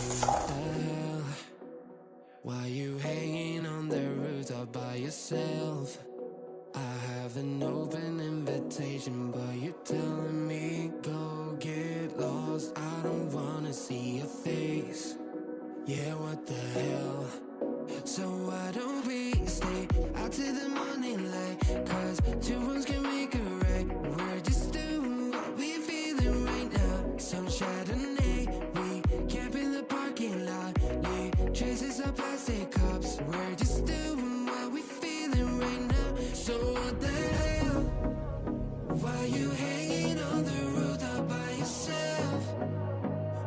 What the hell? Why you hanging on the rooftop by yourself? I have an open invitation, but you're telling me go get lost. I don't wanna see your face. Yeah, what the hell? So why don't we stay out till the morning light? Cause two wrongs can make a right. We're just doing what we feeling right now. Some Chardonnay, we camp in the parking lot. Leave traces of plastic cups. We're just doing what we feeling right now. So what the hell? Why you hanging on the rooftop by yourself?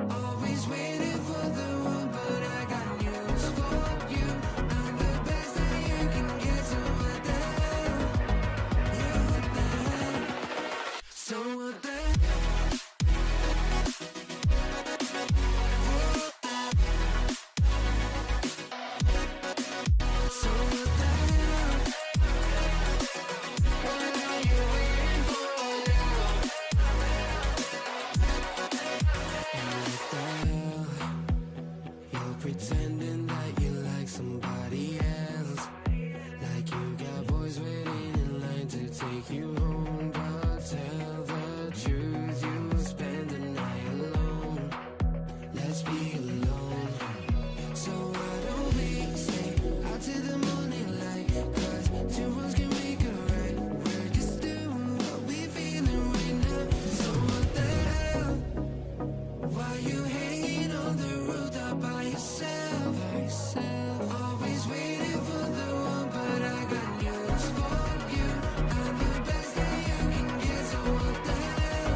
Always waiting for the one, but I got news for you. I'm the best that you can get, so what the hell? Yeah, what the hell? So what the hell? So what the hell? What are you waiting for now? And what the hell? You're pretending that you like somebody else, like you got boys waiting in line to take you home. But tell the truth, you'll spend the night alone. Let's be alone. So why don't we stay out till the morning light? Cause two wrongs can make a right. We're just doing what we feeling right now. So what the hell? Why you hanging on the rooftop by yourself? Always waiting for the one, but I got news for you. I'm the best that you can get, so what the hell?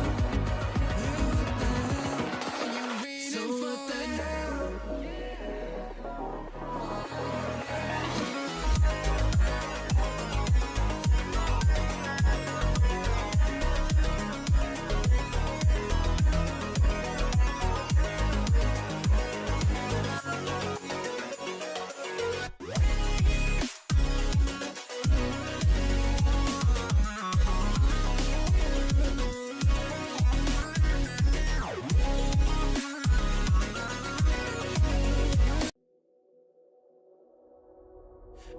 Yeah, what the hell? Are you waiting so for what the hell?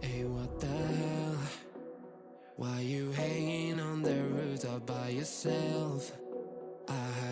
Hey, what the hell? Why you hanging on the rooftop by yourself? I have